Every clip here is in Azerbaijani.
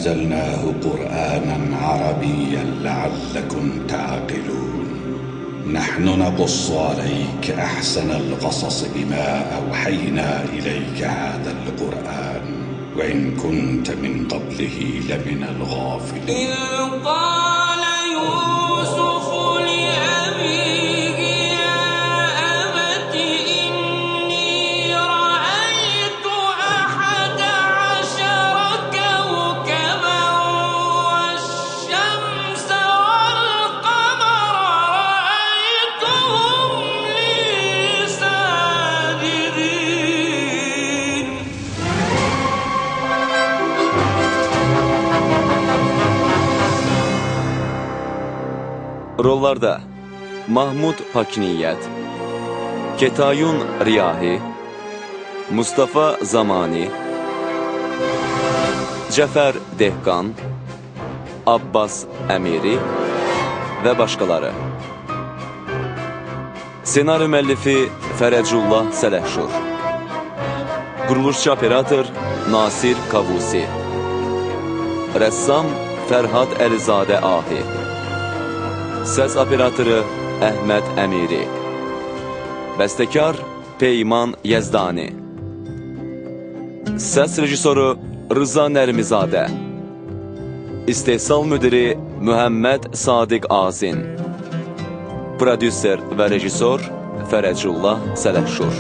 أنزلناه قرآنا عربيا لعلكم تعقلون. نحن نقص عليك أحسن القصص بما أوحينا إليك هذا القرآن وإن كنت من قبله لمن الغافلين. إذ قال يوسف لأبيه يا أبت إني رأيت 11 كوكبا والشمس والقمر رأيتهم لي ساجدين. Rollarda Mahmud Pakniyyət, Ketayun Riyahi, Mustafa Zamani, Cəfər Dehqan, Abbas Əmiri və başqaları. Senari müəllifi Fərəcullah Sələhşur. Quruluşçu operator Nasir Kavusi. Rəssam Fərhad Əlizadə Ahi. Səs operatoru Əhməd Əmiri. Bəstəkar Peyman Yəzdani. Səs rejissoru Rıza Nərmizadə. İstehsal müdiri Mühəmməd Sadiq Azin. Prodüser və rejissor Fərəcullah Sələhşur.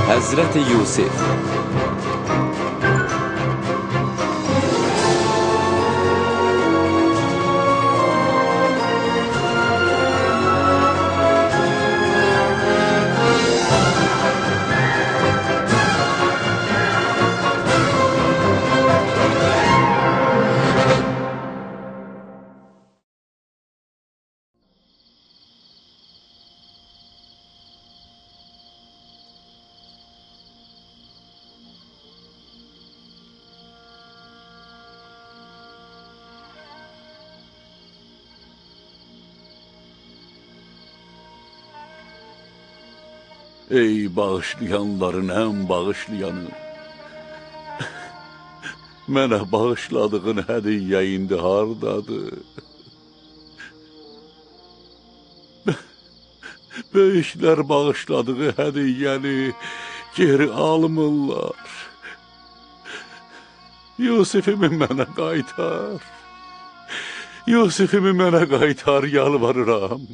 Həzrəti Yusif. Ey bağışlayanların ən bağışlayanı, mənə bağışladığın hədiyyə indi hardadır? Böyüklər bağışladığı hədiyyəni geri almırlar. Yusifimi mənə qaytar. Yusifimi mənə qaytar, yalvarıram.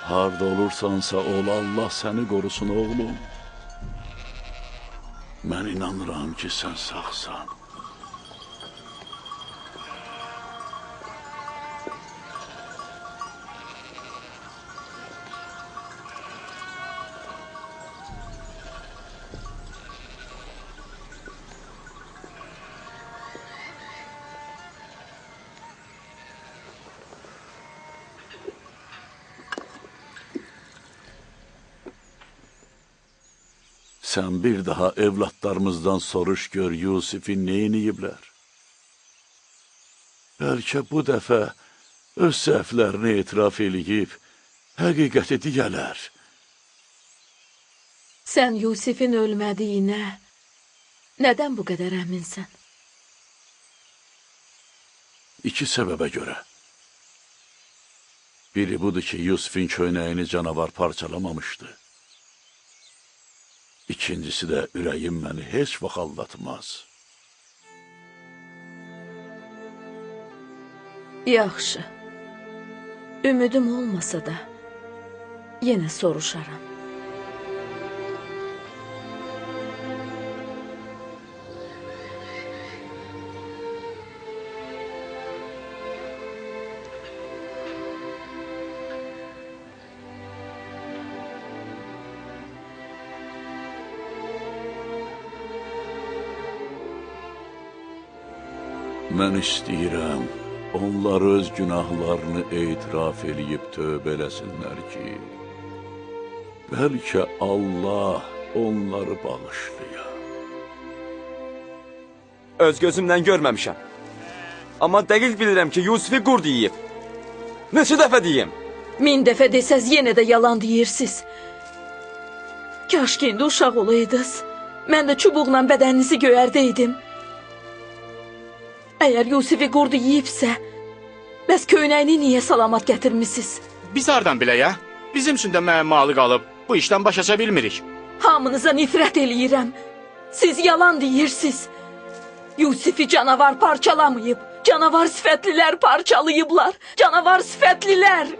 Harda olursansa ol, Allah səni qorusun oğlum. Mən inanıram ki, sən sağsan. Sən bir daha evlatlarımızdan soruş gör Yusifi neyniyiblər? Bəlkə bu dəfə öz səhvlərini etiraf eləyib, həqiqəti deyələr. Sən Yusifin ölmədiyinə nədən bu qədər əminsən? İki səbəbə görə. Biri budur ki, Yusifin köynəyini canavar parçalamamışdı. İkincisi də ürəyim məni heç vaxt aldatmaz. Yaxşı. Ümidim olmasa da yenə soruşaram. Mən istəyirəm, onlar öz günahlarını etiraf eləyib tövbə eləsinlər ki, bəlkə Allah onları bağışlaya. Öz gözümdən görməmişəm. Amma dəqiq bilirəm ki, Yusifi qurd yiyib. Neçə dəfə deyim? 1000 dəfə desəz yenə də yalan deyirsiniz. Kaş ki indi uşaq olaydınız. Mən də çubuqla bədəninizi göyərdəydim. Əgər Yusifi qurdu yiyibsə, bəs köynəyini niyə salamat gətirmişsiniz? Biz hardan bilək, ya? Bizim üçün də müəmmalı qalıb. Bu işdən baş aça bilmirik. Hamınıza nifrət eləyirəm. Siz yalan deyirsiniz. Yusifi canavar parçalamayıb. Canavar sifətlilər parçalayıblar. Canavar sifətlilər.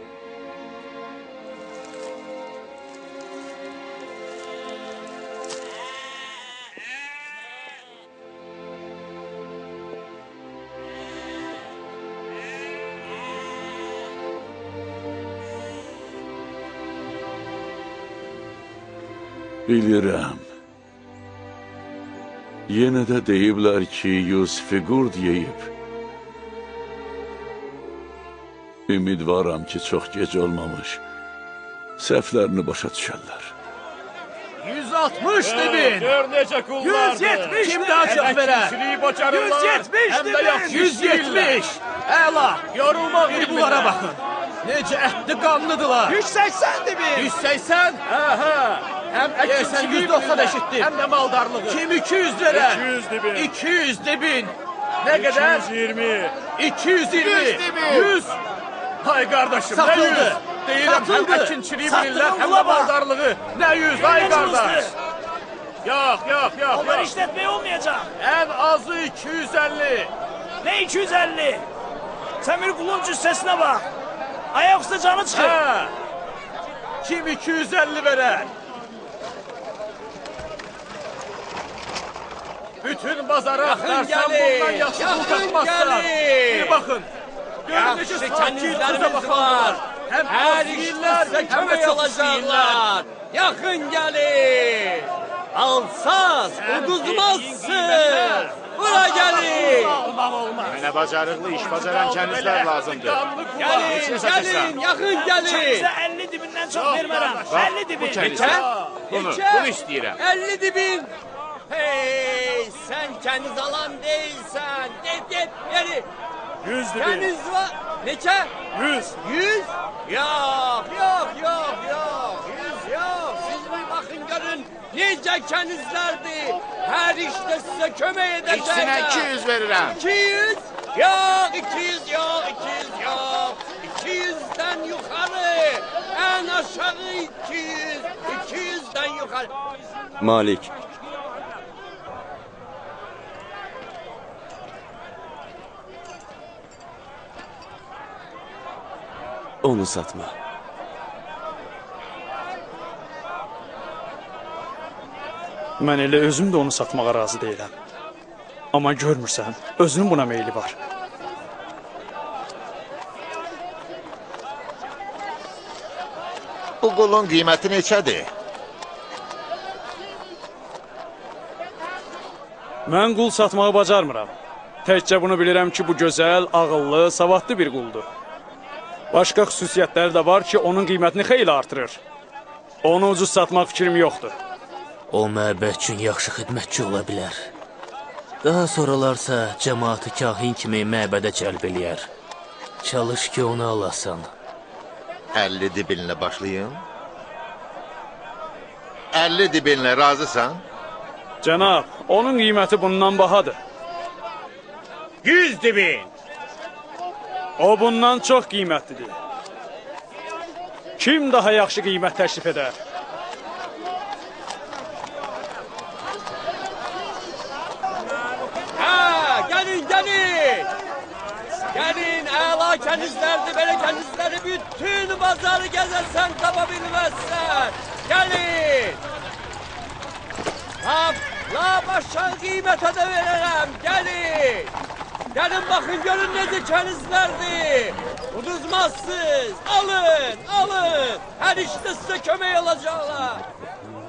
Bilirəm. Yenə də deyiblər ki, Yusifi qurd yeyib. Ümidvaram ki, çox gec olmamış. Səhvlərini başa düşərlər. 160 bin. Gör necə qullardır. 170 kim daha çox verər? 170 170. Əla. Yorulmaq Bir bunlara baxın. Necə ətli qanlıdılar. 180 bin. 180? Həm Deyəsən 190 eşitdim. həm də maldarlığı. Kim 200 verər? 200 bin. 200 bin. Nə qədər? 220. 220. 100. Hay qardaşım, nə Satıldı. 100? Deyirəm, həm Satıldı. əkinçiliyi Satıldı, bilirlər, həm də ula bax. maldarlığı. Nə 100, ay qardaş? Yok. Onlar işletmeye olmayacak. Ən azı 250. Ne 250? Sen bir kulun cüssesine bak. Ayaküstü canı çıkır. Hə. Kim 250 verər? Bütün bazara axtarsan bundan yaxşı pul tapmazsan. Bir baxın. Görün necə sakitliğe baxırlar. Həm Hər az deyirlər, işdə həm də kömək çox olacaqlar. istəyirlər. Yaxın gəlin. Alsaz, uduzmazsın. Bura gəlin. Mənə bacarıqlı iş bacaran kənizlər lazımdır. Gəlin, yaxın gəlin. Bize 50 dibinden çok vermem. 50 dibi. Bu kəniz. Bunu istəyirəm. 50 dibin. Hey, sən kəniz alan deyilsən. Get, geri. 100 Kəniz var. Neçə? 100. 100? Yok. 100 yok. Siz bir bakın görün. Necə kənizlərdir. Hər işdə sizə kömək edəcəklər. İkisine 200 verirəm. 200? Yok, 200 yok. 200'den yukarı. En aşağı 200. 200'den yukarı. Malik. Onu satma. Mən elə özüm də onu satmağa razı deyiləm. Amma görmürsən, özünün buna meyli var. Bu qulun qiyməti neçədir? Mən qul satmağı bacarmıram. Təkcə bunu bilirəm ki, bu gözəl, ağıllı, savadlı bir quldur. Başqa xüsusiyyətləri də var ki, onun qiymətini xeyli artırır. Onu ucuz satmaq fikrim yoxdur. O məbəd üçün yaxşı xidmətçi ola bilər. Daha sonralarsa cəmaatı kahin kimi məbədə cəlb eləyər. Çalış ki, onu alasan. 50 dibinlə başlayın. 50 dibinlə razısan? Cənab, onun qiyməti bundan bahadır. 100 dibin. O bundan çox qiymətlidir. Kim daha yaxşı qiymət təklif edər? Gelin. Gelin, əla kənizlərdir, belə kənizləri bütün bazarı gəzərsən, tapa bilməzsən. Gelin. Lap aşağı qiymətə də verərəm, gelin. Gelin baxın, görün necə kənizlərdir. Uduzmazsınız, alın. Hər işdə sizə kömək olacaqlar.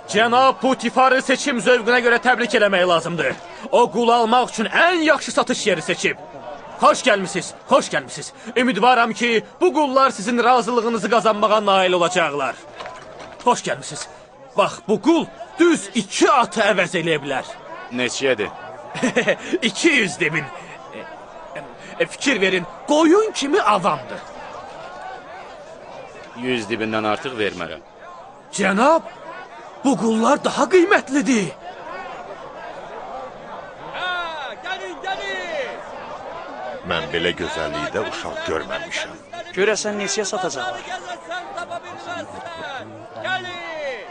Cənab Putifarı seçim zövqünə görə təbrik eləmək lazımdır. O qul almaq üçün ən yaxşı satış yeri seçib. Xoş gəlmisiniz. Ümidvaram ki, bu qullar sizin razılığınızı qazanmağa nail olacaqlar. Xoş gəlmisiniz. Bax, bu qul düz 2 atı əvəz eləyə bilər. Neçəyədir? 200 dibin. Fikir verin, qoyun kimi avamdır. 100 dibindən artıq vermərəm. Cənab, bu qullar daha qiymətlidir. Gelin. Mən belə gözəllikdə uşaq görməmişəm. Görəsən neçəyə satacaqlar? Gəzərsən, tapa bilməzsən. Gelin.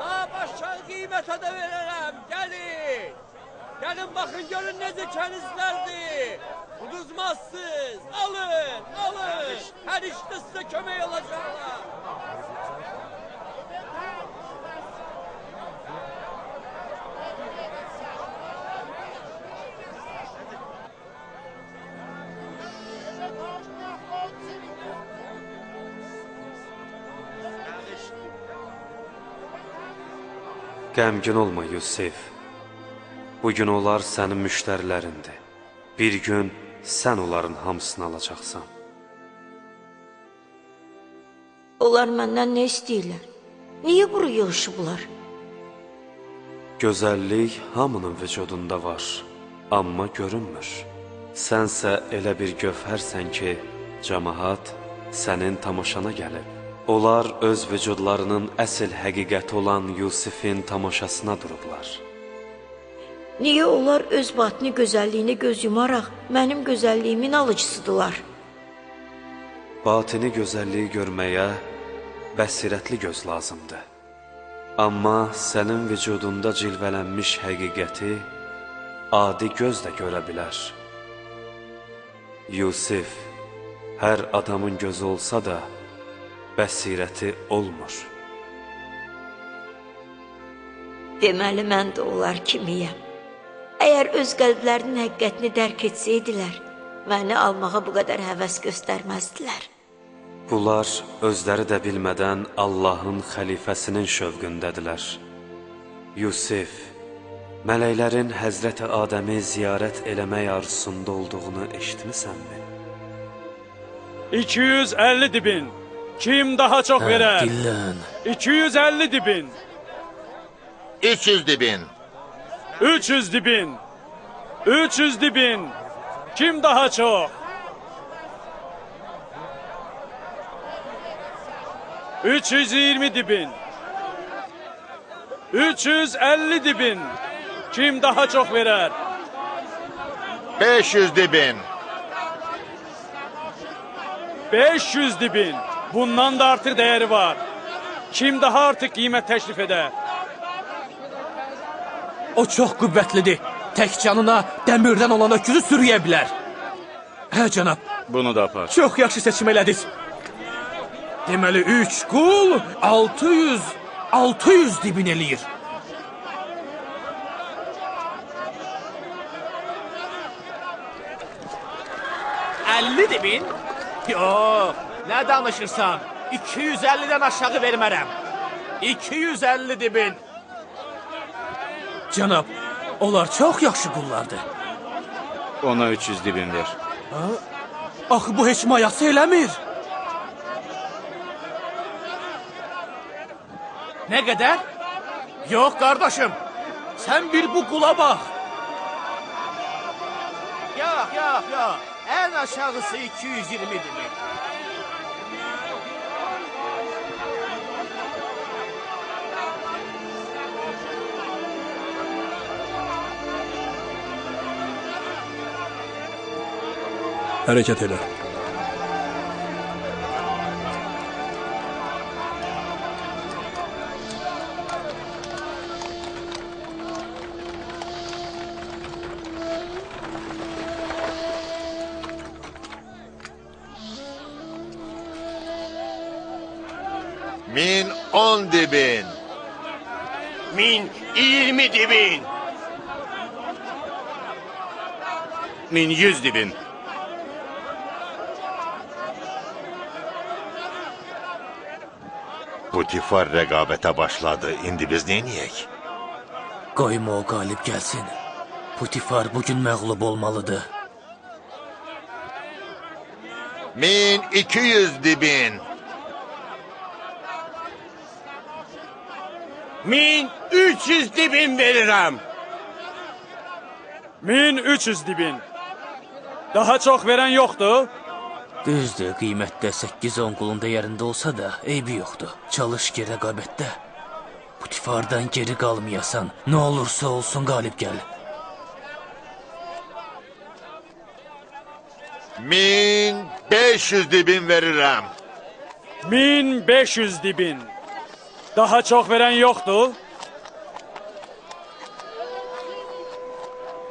Lap aşağı qiymətə də verərəm, gelin. Gelin baxın, görün necə kənizlərdir. Uduzmazsınız, alın. Hər işdə sizə kömək olacaqlar. Qəmgin olma, Yusif. Bugün onlar sənin müştərilərindir. Bir gün sən onların hamısını alacaqsan. Onlar məndən nə istəyirlər? Niyə bura yığışıblar? Gözəllik hamının vücudunda var, amma görünmür. Sənsə elə bir gövhərsən ki, cəmaat sənin tamaşana gəlib. Onlar öz vücudlarının əsl həqiqəti olan Yusifin tamaşasına durublar. Niyə onlar öz batini gözəlliyini göz yumaraq mənim gözəlliyimin alıcısıdırlar? Batini gözəlliyi görməyə bəsirətli göz lazımdır. Amma sənin vücudunda cilvələnmiş həqiqəti adi göz də görə bilər. Yusif, hər adamın gözü olsa da bəsirəti olmur. Deməli, mən də onlar kimiyəm. Əgər öz qəlblərinin həqiqətini dərk etsəydilər, məni almağa bu qədər həvəs göstərməzdilər. Bunlar özləri də bilmədən Allahın xəlifəsinin şövqündədirlər. Yusif, mələklərin Həzrəti Adəmi ziyarət eləmək arzusunda olduğunu eşitmisənmi? 250 dibin. Kim daha çox verər? Dillən. 250 dibin. 300 dibin. 300 dibin. 300 dibin. Kim daha çox? 320 dibin. 350 dibin. Kim daha çox verər? 500 dibin. 500 dibin. Bundan da artıq dəyəri var. Kim daha artıq qiymət təklif edər? O çox qüvvətlidir. Tək canına dəmirdən olan öküzü sürüyə bilər. Hə, cənab. Bunu da apar. Çox yaxşı seçim elədiniz. Deməli, 3 qul 600 dibin eləyir. $50 dibin? Yox, nə danışırsan? 250-dən aşağı vermərəm. 250 dibin. Cənab, onlar çox yaxşı qullardır. Ona 300 dibin ver. Axı bu heç mayası eləmir. Nə qədər? Yox, qardaşım. Sən bir bu qula bax. Yox. Ən aşağısı 220 dibil. Hərəkət elə. Min 10 dibin. Min 20 dibin. Min 100 dibin. Putifar rəqabətə başladı. İndi biz neyniyək? Qoyma o qalib gəlsin. Putifar bugün məğlub olmalıdır. 1200 dibin. 1300 dibin verirəm. 1300 dibin. Daha çox verən yoxdur? Düzdür, qiymətdə 8-10 qulun dəyərində olsa da, eybi yoxdur. Çalış ki, rəqabətdə. Putifardan geri qalmayasan, nə olursa olsun qalib gəl. 1500 dibin verirəm. 1500 dibin. Daha çox verən yoxdur?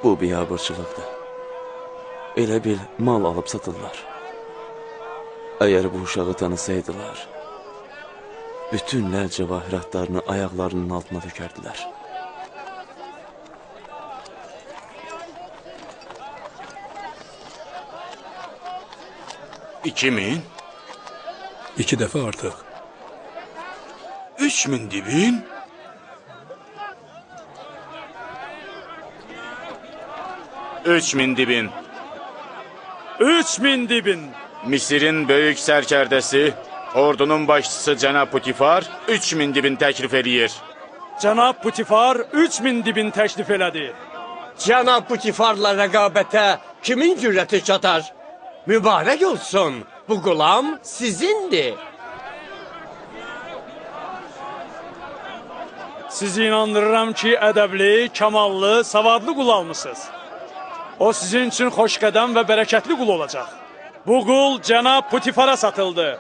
Bu biabırçılıqdır. Elə bil mal alıb satırlar. Əgər bu uşağı tanısaydılar, bütün ləl cəvahiratlarını ayaqlarının altına dökərdilər. $2000? 2 dəfə artıq. 3000 dibin? $3000 dibin. 3000 dibin. Misir'in böyük sərkərdəsi, ordunun başçısı Cənab Putifar 3000 dibin təklif eləyir. Cənab Putifar 3000 dibin təklif elədi. Cənab Putifarla rəqabətə kimin cürəti çatar? Mübarək olsun, bu qulam sizindir. Sizi inandırıram ki, ədəbli, kamallı, savadlı qul almısınız. O sizin üçün xoşqədəm və bərəkətli qul olacaq. Bu qul Cənab Putifara satıldı.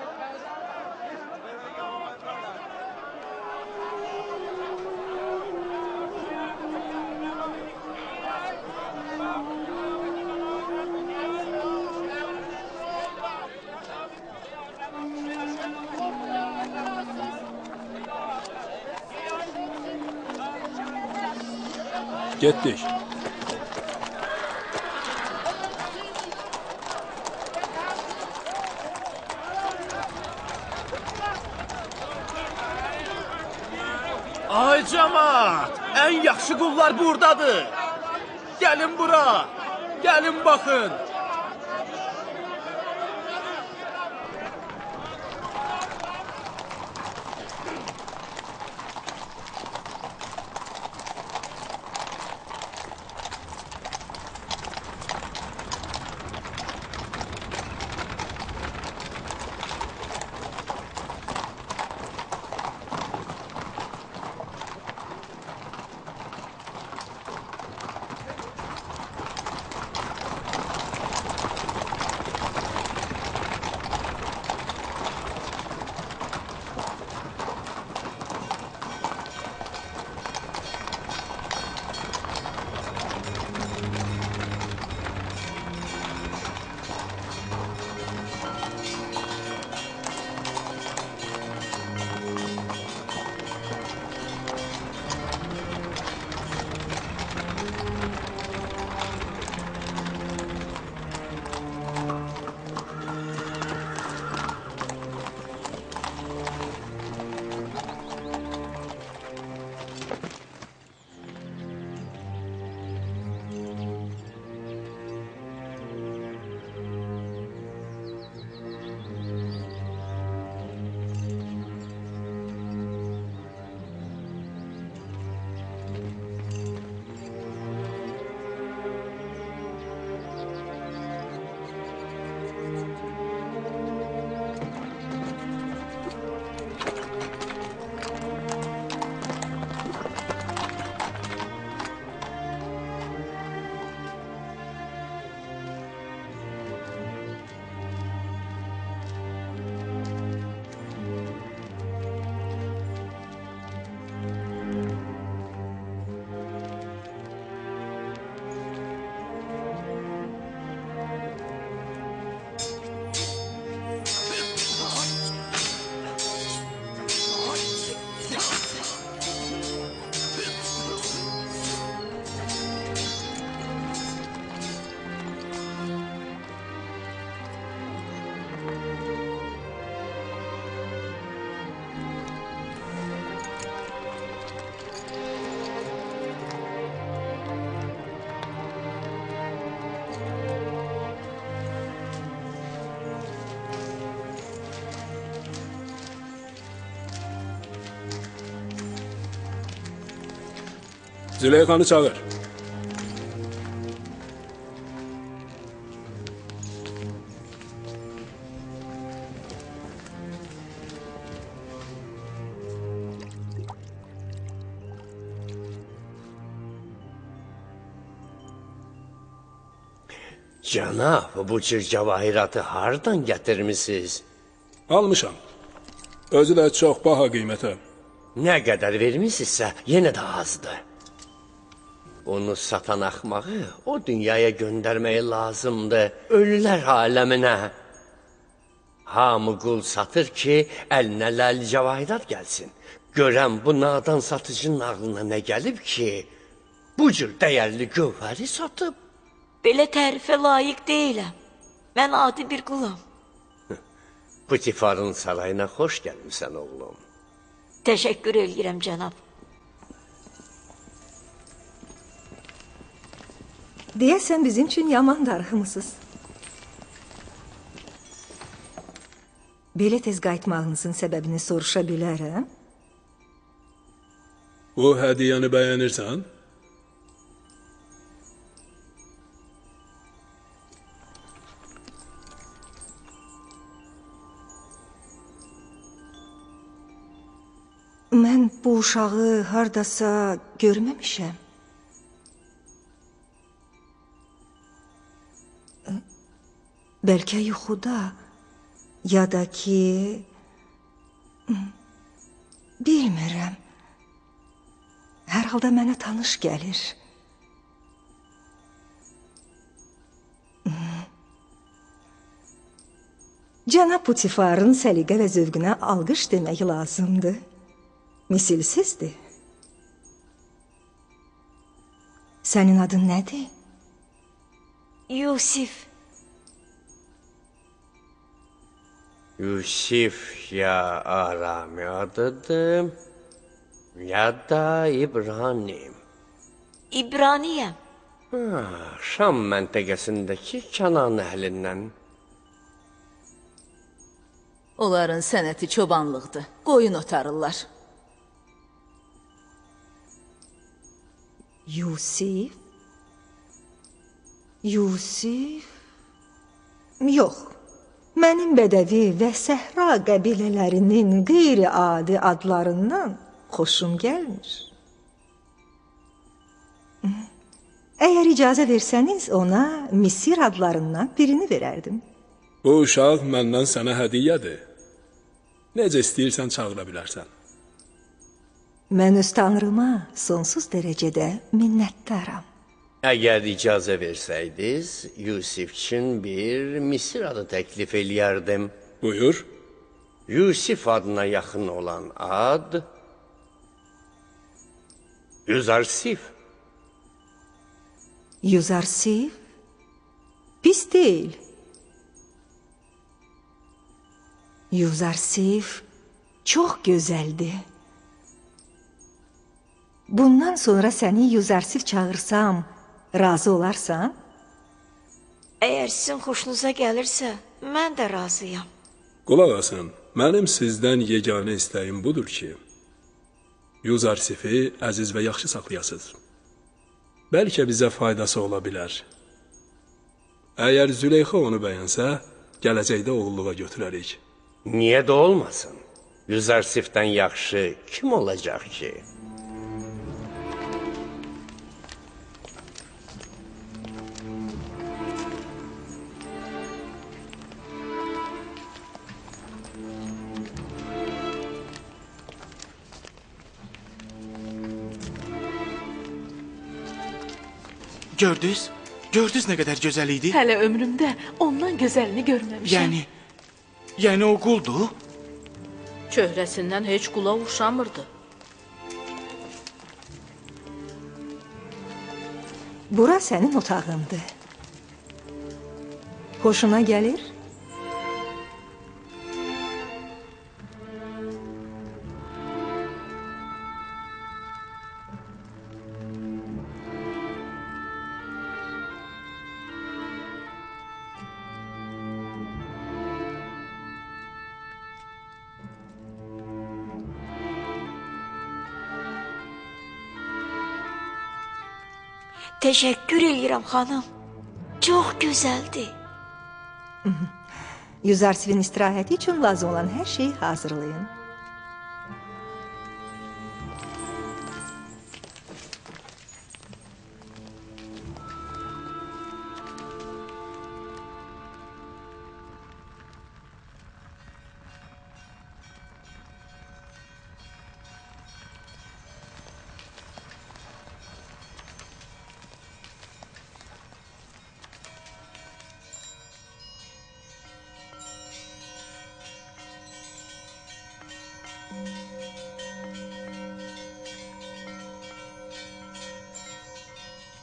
Getdik. Ay cəmaat, ən yaxşı qullar buradadır. Gəlin bura, gəlin baxın. Züleyxanı çağır. Cənab, bu cür cəvahiratı hardan gətirmisiniz? Almışam. Özü də çox baha qiymətə. Nə qədər vermisinizsə, yenə də azdır. Onu satan axmağı o dünyaya göndərməyi lazımdır, ölülər aləminə. Hamı qul satır ki, əlinə ləl cəvahirat gəlsin. Görəm bu nadan satıcının ağlına nə gəlib ki, bu cür dəyərli gövhəri satıb. Belə tərifə layiq deyiləm. Mən adi bir qulam. Putifarın sarayına xoş gəlmisən, oğlum. Təşəkkür edirəm, cənab. Deyəsən bizim üçün yaman darıxmısınız. Belə tez qayıtmağınızın səbəbini soruşa bilərəm. Bu hədiyyəni bəyənirsən? Mən bu uşağı hardasa görməmişəm. Bəlkə yuxuda, ya da ki... Bilmirəm. Hər halda mənə tanış gəlir. Cənab Putifarın səliqə və zövqünə alqış demək lazımdır. Misilsizdir. Sənin adın nədir? Yusif. Yusif ya Arami adıdır, ya da İbrahim. İbraniyəm. Şam məntəqəsindəki Kənan əhlindən. Onların sənəti çobanlıqdır. Qoyun otarırlar. Yusif? Yusif? Yox. Mənim bədəvi və səhra qəbilələrinin qeyri-adi adlarından xoşum gəlmir. Əgər icazə versəniz, ona Misir adlarından birini verərdim. Bu uşaq məndən sənə hədiyyədir. Necə istəyirsən çağıra bilərsən. Mən öz tanrıma sonsuz dərəcədə minnətdaram. Əgər icazə versəydiniz, Yusif üçün bir Misir adı təklif eləyərdim. Buyur. Yusif adına yaxın olan ad... Yuzarsif. Yuzarsif? Pis deyil. Yuzarsif çox gözəldir. Bundan sonra səni Yuzarsif çağırsam, razı olarsan? Əgər sizin xoşunuza gəlirsə, mən də razıyam. Qulaq asın, mənim sizdən yeganə istəyim budur ki, Yuzarsifi əziz və yaxşı saxlayasınız. Bəlkə bizə faydası ola bilər. Əgər Züleyxa onu bəyənsə, gələcəkdə oğulluğa götürərik. Niyə də olmasın? Yuzarsifdən yaxşı kim olacaq ki? Gördünüz? Gördünüz nə qədər gözəl idi? Hələ ömrümdə ondan gözəlini görməmişəm. Yəni o quldur? Çöhrəsindən heç qula oxşamırdı. Bura sənin otağındır. Xoşuna gəlir? Təşəkkür eləyirəm, xanım. Çox gözəldir. Yüzarsifin istirahəti üçün lazım olan hər şeyi hazırlayın.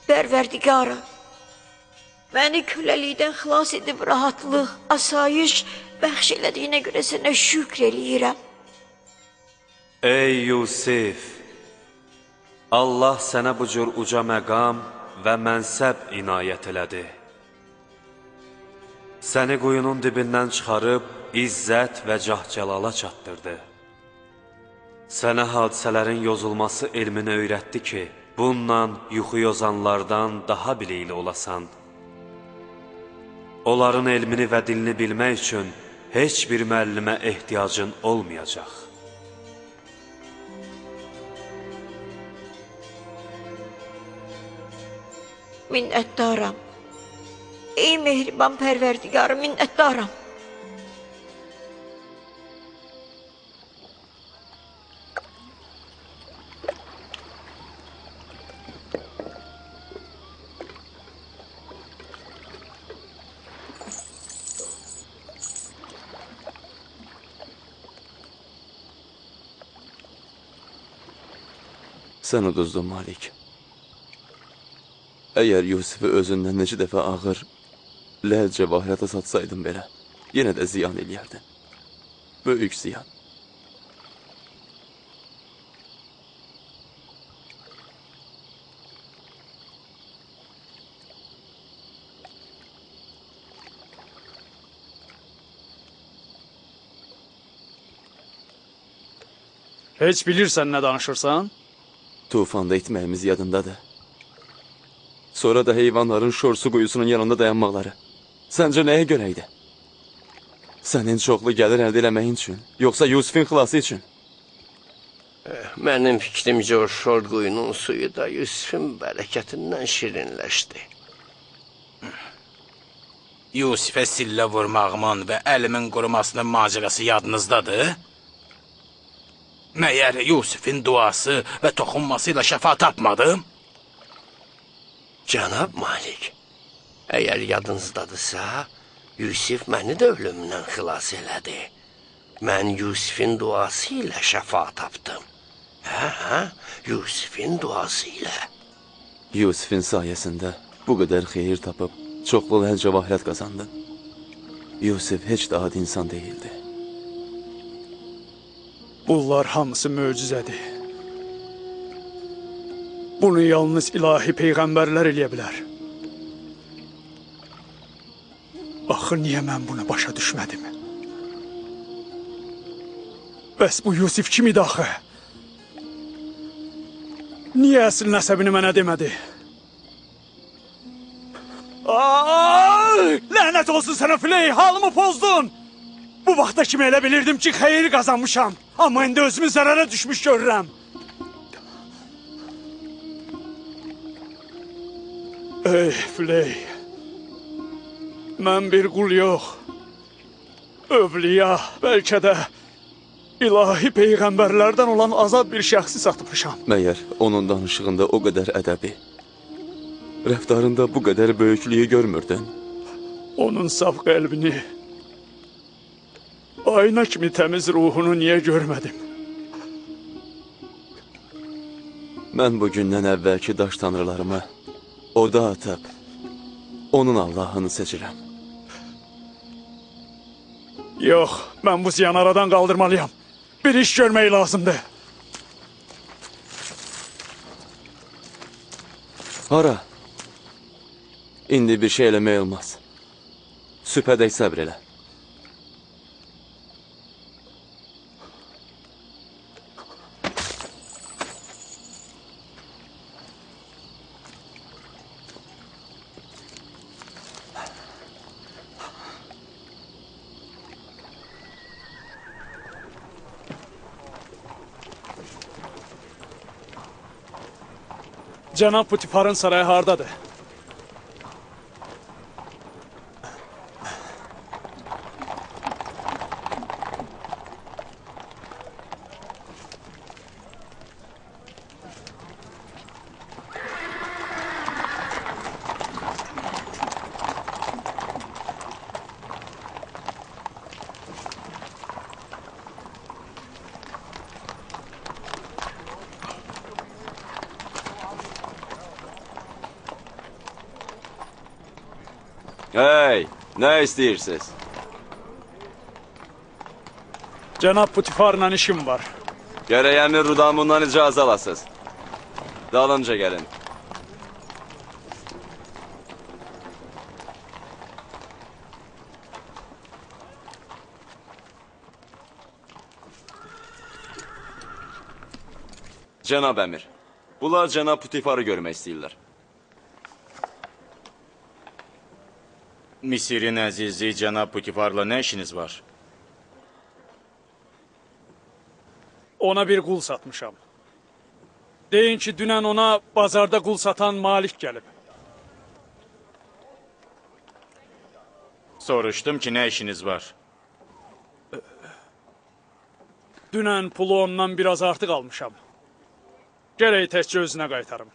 Pərverdigara, məni köləlikdən xilas edib rahatlıq, asayiş bəxş elədiyinə görə sənə şükr eləyirəm. Ey Yusif, Allah sənə bu cür uca məqam və mənsəb inayət elədi. Səni quyunun dibindən çıxarıb izzət və cah-cəlala çatdırdı. Sənə hadisələrin yozulması elmini öyrətdi ki, bununla yuxu yozanlardan daha bilikli olasan. Onların elmini və dilini bilmək üçün heç bir müəllimə ehtiyacın olmayacaq. Minnətdaram. Ey mehriban pərverdigarı, minnətdaram. Sən uduzdun, Malik. Əgər Yusifi özündən necə dəfə ağır, ləl cəvahirata satsaydın belə, yenə də ziyan eləyərdin. Böyük ziyan. Heç bilirsən nə danışırsan? Tufanda itməyimiz yadındadır. Sonra da heyvanların şorsu quyusunun yanında dayanmaqları. Səncə nəyə görə idi? Sənin çoxlu gəlir əldə eləməyin üçün, yoxsa Yusifin xilası üçün? Mənim fikrimcə o şor quyunun suyu da Yusifin bərəkətindən şirinləşdi. Yusifə sillə vurmağımın və əlimin qurumasının macerası yadınızdadır? Məyər Yusifin duası və toxunması ilə şəfa tapmadım? Cənab Malik, əgər yadınızdadırsa, Yusif məni də ölümdən xilas elədi. Mən Yusifin duası ilə şəfa tapdım. Yusifin duası ilə. Yusifin sayəsində bu qədər xeyir tapıb, çoxlu əl cəvahirət qazandın. Yusif heç də adi insan deyildi. Bunlar hamısı möcüzədir. Bunu yalnız ilahi peyğəmbərlər eləyə bilər. Axı, niyə mən bunu başa düşmədim? Bəs bu Yusif kim idi axı? Niyə əsl nəsəbini mənə demədi? Lənət olsun sənə Filey, halımı pozdun! Bu vaxta kimi elə bilirdim ki, xeyir qazanmışam. Amma indi özümü zərərə düşmüş görürəm. Ey Filey, mən bir qul yox, övliya, bəlkə də ilahi peyğəmbərlərdən olan azad bir şəxsi satmışam. Məyər onun danışığında o qədər ədəbi, rəftarında bu qədər böyüklüyü görmürdün? Onun saf qəlbini, ayna kimi təmiz ruhunu niyə görmədim? Mən bugündən əvvəlki daş tanrılarımı oda atıb, onun Allahını seçirəm. Yox, mən bu ziyanı aradan qaldırmalıyam. Bir iş görmək lazımdır. Hara? İndi bir şey eləmək olmaz. Sübhədək səbr elə. Cənab Putifarın sarayı hardadır? Hey, nə istəyirsiniz? Cənab Putifarla işim var. Gərək əmir Rudamundan icazə alasınız. Dalınca gəlin. Cənab əmir, bunlar cənab Putifarı görmək istəyirlər. Misirin əzizi cənab Putifarla nə işiniz var? Ona bir qul satmışam. Deyin ki, dünən ona bazarda qul satan malik gəlib. Soruşdum ki, nə işiniz var? Dünən pulu ondan biraz artıq almışam. Gərək təkcə özünə qaytarım.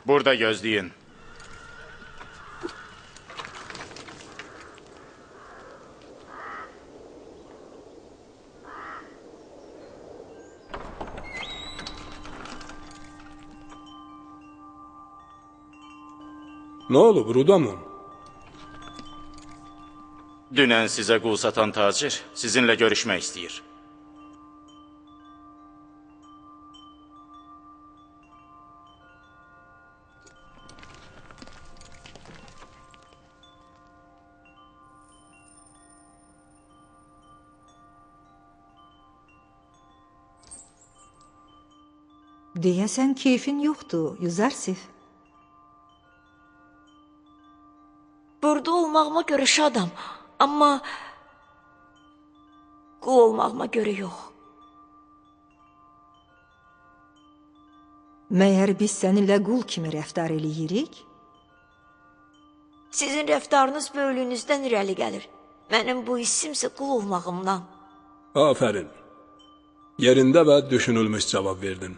Burada gözləyin. Nə olub, Rudamun? Dünən sizə qul satan tacir sizinlə görüşmək istəyir. Deyəsən keyfin yoxdur, Yüzarsif. Burada olmağıma görə şadam, amma qul olmağıma görə yox. Məyər biz səninlə qul kimi rəftar eləyirik? Sizin rəftarınız böylüyünüzdən irəli gəlir. Mənim bu hissimsə qul olmağımdan. Afərin. Yerində və düşünülmüş cavab verdin.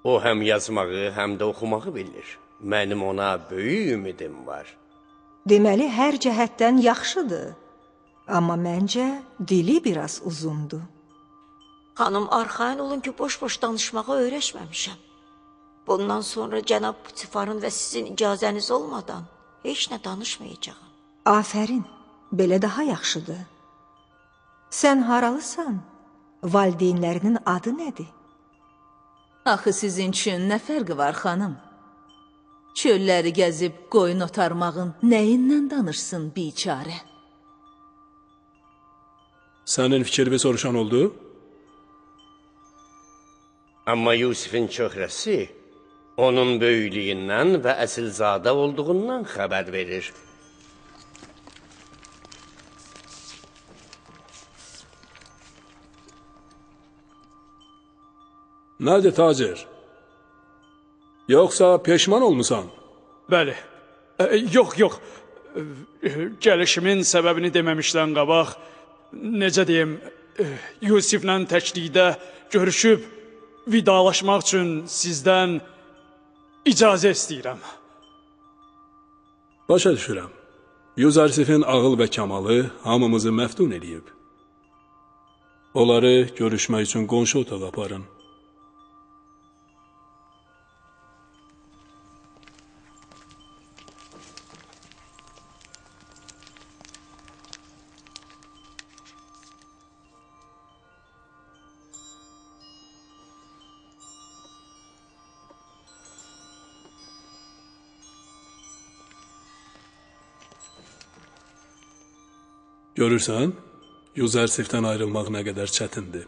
O həm yazmağı, həm də oxumağı bilir. Mənim ona böyük ümidim var. Deməli, hər cəhətdən yaxşıdır. Amma məncə dili biraz uzundur. Xanım, arxayın olun ki, boş-boş danışmağa öyrəşməmişəm. Bundan sonra cənab Putifarın və sizin icazəniz olmadan heç nə danışmayacağım. Afərin, belə daha yaxşıdır. Sən haralısan? Valideynlərinin adı nədir? Axı sizin üçün nə fərqi var, xanım? Çölləri gəzib qoyun otarmağın nəyindən danışsın biçarə? Sənin fikrini soruşan oldu? Amma Yusifin çöhrəsi onun böyüklüyündən və əsilzadə olduğundan xəbər verir. Nədir tacir? Yoxsa peşman olmusan? Bəli. Yox. Gəlişimin səbəbini deməmişdən qabaq, necə deyim, Yusiflə təklikdə görüşüb vidalaşmaq üçün sizdən icazə istəyirəm. Başa düşürəm. Yüzarsifin ağıl və kamalı hamımızı məftun edib. Onları görüşmək üçün qonşu otağa aparın. Görürsən, Yüzarsifdən ayrılmaq nə qədər çətindir.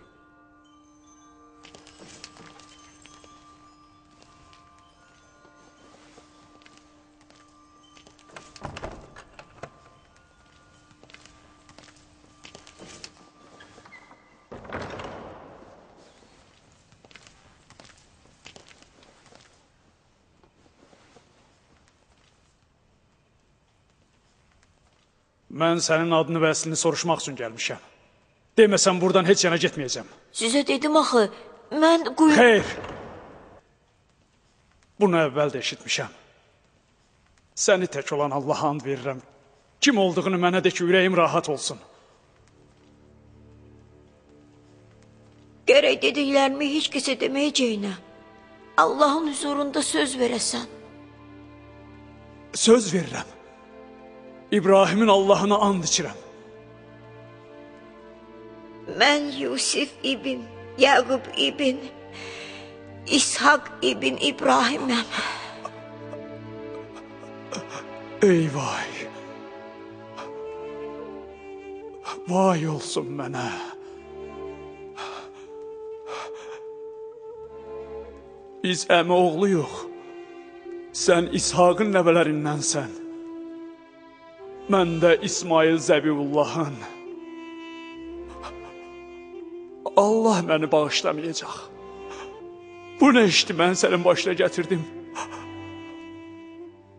Mən sənin adını və əslini soruşmaq üçün gəlmişəm. Deməsən buradan heç yana getməyəcəm. Sizə dedim axı, mən quyu... Xeyr. Bunu əvvəl də eşitmişəm. Səni tək olan Allaha and verirəm. Kim olduğunu mənə de ki, ürəyim rahat olsun. Gərək dediklərimi heç kəsə deməyəcəyinə. Allahın huzurunda söz verəsən. Söz verirəm. İbrahimin Allahına and içirəm. Mən Yusif ibn, Yaqub ibn, İshak ibn İbrahiməm. Ey vay. Vay olsun mənə. Biz əmi oğluyuq. Sən İshakın nəvələrindənsən. Mən də İsmail Zəbiullahın. Allah məni bağışlamayacaq. Bu nə işdir mən sənin başına gətirdim?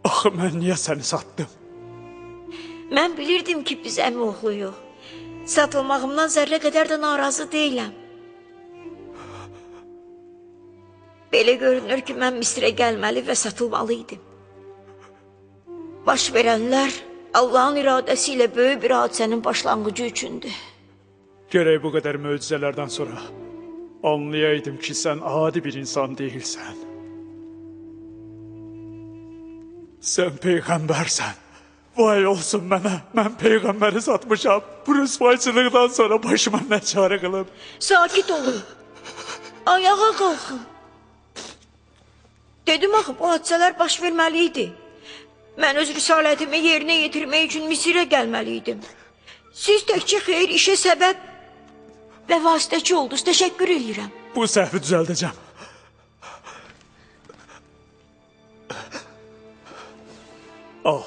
Axı mən niyə səni satdım? Mən bilirdim ki, biz əmi oğluyuq. Satılmağımdan zərrə qədər də narazı deyiləm. Belə görünür ki, mən Misrə gəlməli və satılmalıydım. Baş verənlər Allahın iradəsi ilə böyük bir hadisənin başlanğıcı üçündür. Gərək bu qədər möcüzələrdən sonra anlayaydım ki, sən adi bir insan deyilsən. Sən peyğəmbərsən. Vay olsun mənə, mən peyğəmbəri satmışam. Bu rüsvayçılıqdan sonra başıma nə çarə qılıb? Sakit olun. Ayağa qalxın. Dedim axı, bu hadisələr baş verməli idi. Mən öz risalətimi yerinə yetirmək üçün Misirə gəlməliydim. Siz təkcə xeyir işə səbəb və vasitəçi oldunuz. Təşəkkür edirəm. Bu səhvi düzəldəcəm. Al.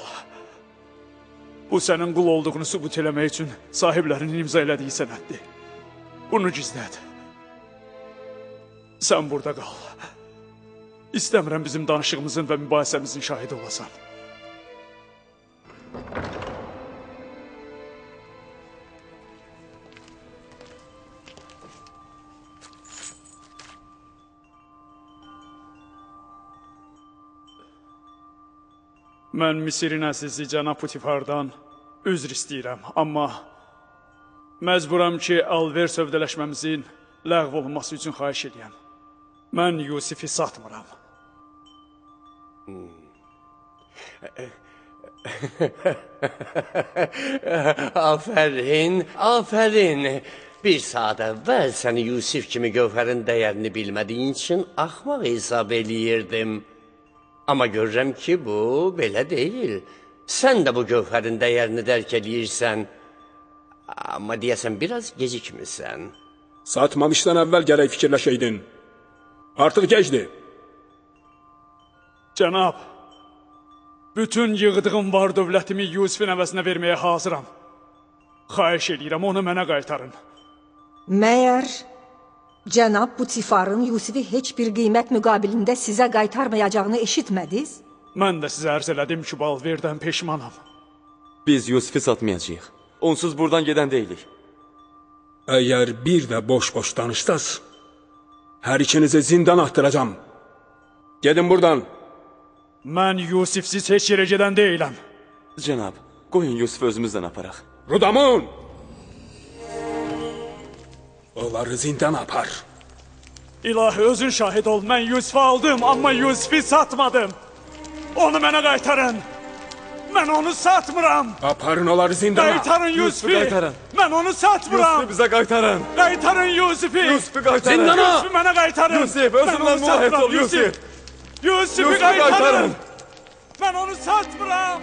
Bu sənin qul olduğunu sübut eləmək üçün sahiblərinin imza elədiyi sənəddir. Bunu gizlət. Sən burada qal. İstəmirəm bizim danışığımızın və mübahisəmizin şahidi olasan. Mən Misirin əzizi cənab Putifardan üzr istəyirəm, amma məcburam ki, alver sövdələşməmizin ləğv olunması üçün xahiş edəyəm. Mən Yusifi satmıram. Afərin, afərin. Bir saat əvvəl səni Yusif kimi gövhərin dəyərini bilmədiyin üçün axmaq hesab eləyirdim. Amma görürəm ki, bu belə deyil. Sən də bu gövhərin dəyərini dərk eləyirsən. Amma deyəsən, biraz gecikmirsən. Satmamışdan əvvəl gərək fikirləşəydin. Artıq gecdir. Cənab, bütün yığdığım var dövlətimi Yusifin əvəzinə verməyə hazıram. Xahiş edirəm, onu mənə qaytarın. Məyər cənab Putifarın Yusifi heç bir qiymət müqabilində sizə qaytarmayacağını eşitmədiniz? Mən də sizə ərz elədim ki, balverdən peşmanam. Biz Yusifi satmayacağıq. Onsuz buradan gedən deyilik. Əgər bir də boş-boş danışdınız, hər ikinizi zindan atdıracam. Gedin buradan. Mən Yusifsiz heç yerə gedən deyiləm. Cənab, qoyun Yusifi özümüzdən aparaq. Rudamun! Onları zindan apar. İlahi, özün şahid ol, mən Yusifi aldım, amma Yusifi satmadım. Onu mənə qaytarın. Mən onu satmıram. Aparın onları zindana. Qaytarın Yusifi. Qaytarın. Mən onu satmıram. Yusifi bizə qaytarın. Qaytarın Yusifi. Yusifi qaytarın. Zindana. Yusifi mənə qaytarın. Yusif, özündən müahit ol, Yusif. Yusifi qaytarın. Mən onu satmıram.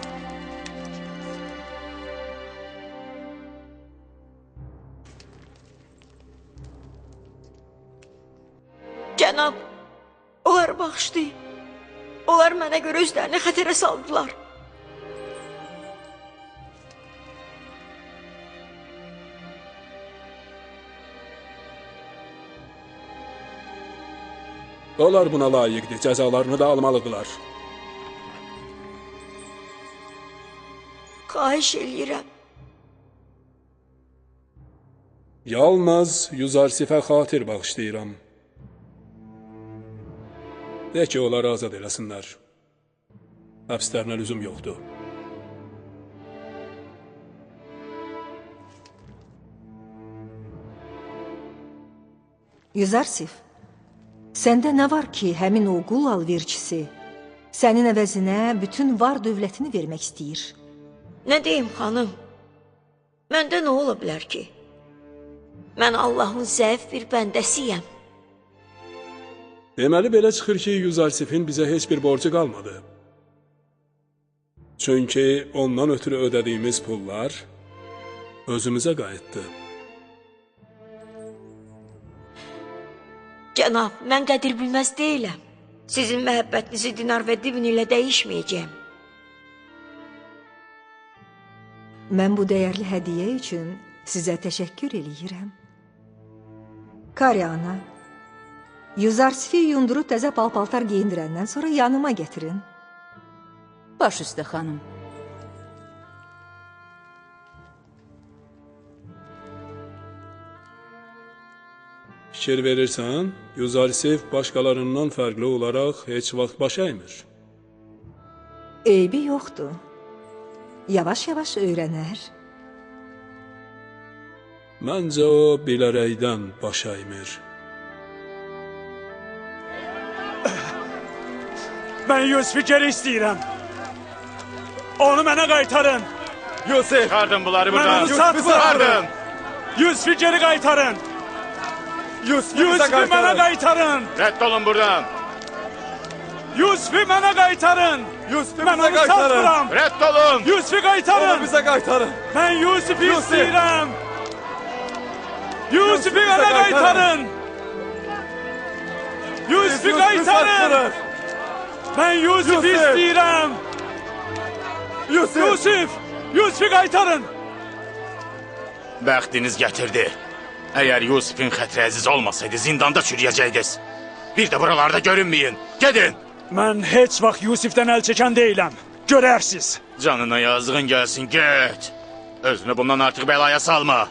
Cənab, onlar bağışlayın. Onlar mənə görə özlərini xətərə saldılar. Onlar buna layiqdir, cəzalarını da almalıdırlar. Xahiş eləyirəm. Yalnız Yüzarsifə xatir bağışlayıram. De ki, onları azad eləsinlər. Həbslərinə lüzum yoxdur. Yüzarsif, səndə nə var ki, həmin o qul alverçisi sənin əvəzinə bütün var dövlətini vermək istəyir? Nə deyim, xanım? Məndə nə ola bilər ki? Mən Allahın zəif bir bəndəsiyəm. Deməli, belə çıxır ki, Yüzarsifin bizə heç bir borcu qalmadı. Çünki ondan ötürü ödədiyimiz pullar özümüzə qayıtdı. Cənab, mən qədir bilməz deyiləm. Sizin məhəbbətinizi dinar və divin ilə dəyişməyəcəyim. Mən bu dəyərli hədiyyə üçün sizə təşəkkür eləyirəm. Karya ana, Yüzarsifi yundurub təzə palpaltar geyindirəndən sonra yanıma gətirin. Baş üstə, xanım. Fikir verirsən, Yüzarsif başqalarından fərqli olaraq heç vaxt baş əymir. Eybi yoxdur. Yavaş-yavaş öyrənər. Məncə o bilərəkdən baş əymir. Mən Yusifi geri istəyirəm. Onu mənə qaytarın. Yusif! Çıxardın bunları buradan. Mən onu satmıram. Yusifi geri qaytarın. Yusifi mənə qaytarın. Rədd olun buradan. Yusifi mənə qaytarın. Mən onu satmıram. Rədd olun. Yusifi qaytarın. Onu bizə qaytarın. Mən Yusifi istəyirəm. Yusifi mənə qaytarın. Yusifi qaytarın. Mən Yusifi istəyirəm. Yusifi qaytarın. Bəxtiniz gətirdi. Əgər Yusifin xətri əziz olmasaydı, zindanda çürüyəcəydiniz. Bir də buralarda görünməyin. Gedin. Mən heç vaxt Yusifdən əl çəkən deyiləm. Görərsiz. Canına yazığın gəlsin, get. Özünü bundan artıq bəlaya salma.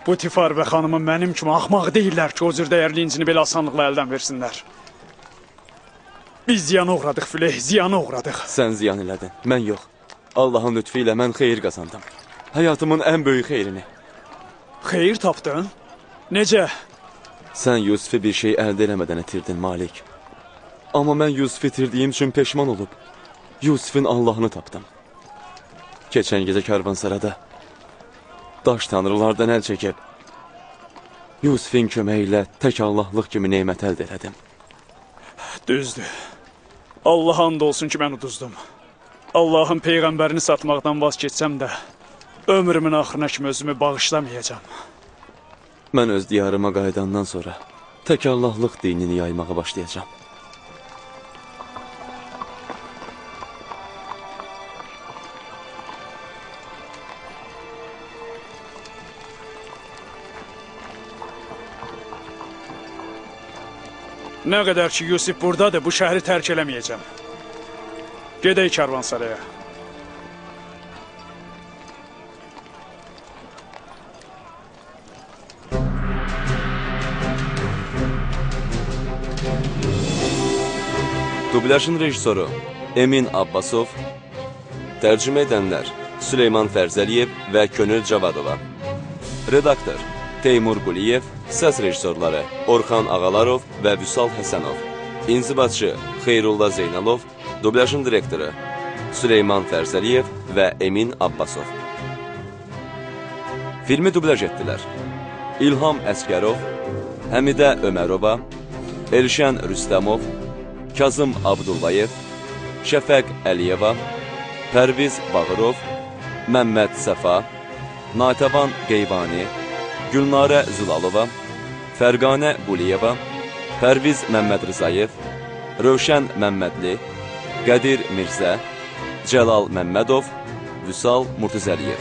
Putifar və xanımın mənim kimi axmaq deyirlər ki, o cür dəyərli incini belə asanlıqla əldən versinlər. Biz ziyana uğradıq, Füley, ziyana uğradıq. Sən ziyan elədin, mən yox. Allahın lütfü ilə mən xeyir qazandım. Həyatımın ən böyük xeyrini. Xeyir tapdın? Necə? Sən Yusifi bir şey əldə eləmədən itirdin, Malik. Amma mən Yusifi itirdiyim üçün peşman olub, Yusifin Allahını tapdım. Keçən gecə karvansarada daş tanrılardan əl çəkib, Yusifin köməyi ilə tək Allahlıq kimi neymət əldə elədim. Düzdür. Allah and olsun ki, mən uduzdum. Allahın peyğəmbərini satmaqdan vaz keçsəm də, ömrümün axırına kimi özümü bağışlamayacam. Mən öz diyarıma qayıdandan sonra tək Allahlıq dinini yaymağa başlayacağam. Nə qədər ki, Yusif buradadır, bu şəhri tərk eləməyəcəm. Gedək karvansaraya. Dublyajın rejissoru Emin Abbasov, tərcümə edənlər Süleyman Fərzəliyev və Könül Cavadova, redaktor Teymur Quliyev, səs rejissorları Orxan Ağalarov və Vüsal Həsənov, inzibatçı Xeyrullah Zeynalov, dublyajın direktoru Süleyman Fərzəliyev və Emin Abbasov. Filmi dublyaj etdilər İlham Əskərov, Həmidə Ömərova, Elşən Rüstəmov, Kazım Abdullayev, Şəfəq Əliyeva, Pərviz Bağırov, Məmməd Səfa, Natəvan Qeyvani, Gülnarə Zülalova, Fərqanə Quliyeva, Pərviz Məmmədrızayev, Rövşən Məmmədli, Qədir Mirzə, Cəlal Məmmədov, Vüsal Murtuzəliyev.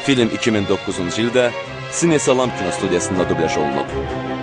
Film 2009-cu ildə Sinesalam kinostudiyasında dubləş olunub.